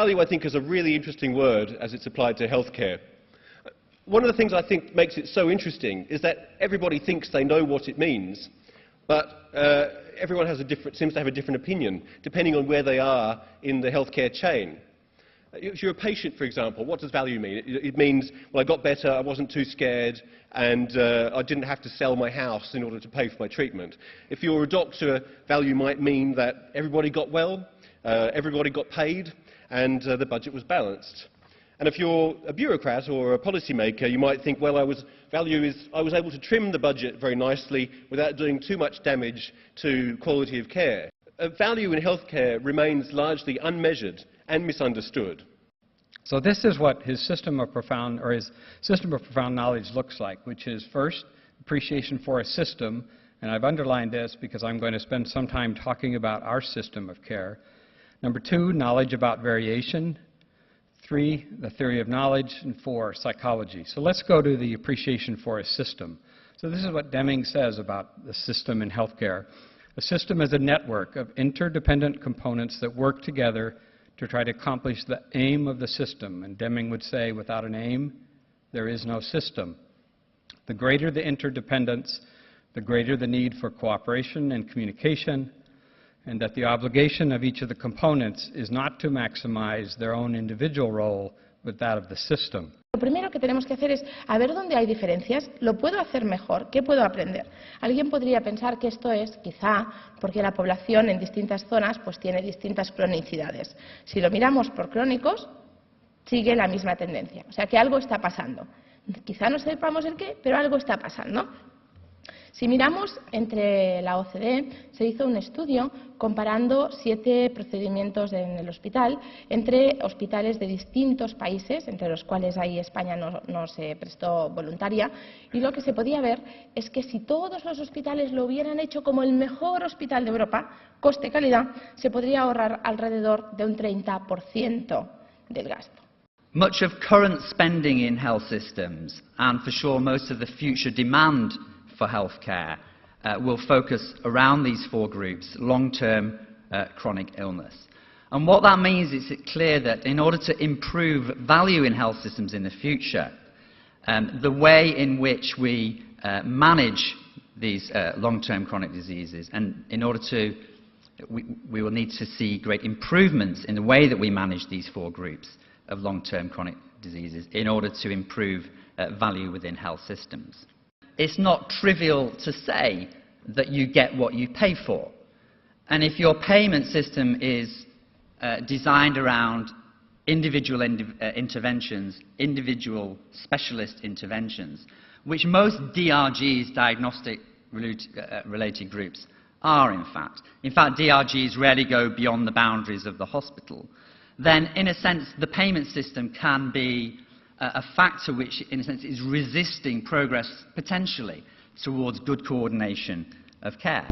value, I think, is a really interesting word as it's applied to healthcare. One of the things I think makes it so interesting is that everybody thinks they know what it means, but everyone seems to have a different opinion, depending on where they are in the healthcare chain. If you're a patient, for example, what does value mean? It means, well, I got better, I wasn't too scared, and I didn't have to sell my house in order to pay for my treatment. If you're a doctor, value might mean that everybody got well, everybody got paid, and the budget was balanced. And if you're a bureaucrat or a policymaker, you might think, well, I was able to trim the budget very nicely without doing too much damage to quality of care. Value in healthcare remains largely unmeasured and misunderstood. So this is what his system of profound knowledge looks like, which is first, appreciation for a system, and I've underlined this because I'm going to spend some time talking about our system of care. Number two, knowledge about variation. 3, the theory of knowledge, and 4, psychology. So let's go to the appreciation for a system. So this is what Deming says about the system in healthcare. A system is a network of interdependent components that work together to try to accomplish the aim of the system. And Deming would say, without an aim, there is no system. The greater the interdependence, the greater the need for cooperation and communication, and that the obligation of each of the components is not to maximize their own individual role, but that of the system. Lo primero que tenemos que hacer es a ver dónde hay diferencias, lo puedo hacer mejor, ¿qué puedo aprender? Alguien podría pensar que esto es, quizá, porque la población en distintas zonas pues tiene distintas cronicidades. Si lo miramos por crónicos, sigue la misma tendencia, o sea que algo está pasando. Quizá no sepamos el qué, pero algo está pasando. Si miramos entre la OCDE, se hizo un estudio comparando 7 procedimientos en el hospital entre hospitales de distintos países, entre los cuales ahí España no se prestó voluntaria, y lo que se podía ver es que si todos los hospitales lo hubieran hecho como el mejor hospital de Europa, coste-calidad, se podría ahorrar alrededor de un 30% del gasto. Much of current spending in health systems, and for sure most of the future demand for healthcare, will focus around these 4 groups: long-term chronic illness. And what that means is it's clear that in order to improve value in health systems in the future, the way in which we manage these long-term chronic diseases, and in order to, we will need to see great improvements in the way that we manage these 4 groups of long-term chronic diseases in order to improve value within health systems. It's not trivial to say that you get what you pay for. And if your payment system is designed around individual interventions, individual specialist interventions, which most DRGs, diagnostic-related groups, are in fact. In fact, DRGs rarely go beyond the boundaries of the hospital. Then, in a sense, the payment system can be a factor which, in a sense, is resisting progress, potentially, towards good coordination of care.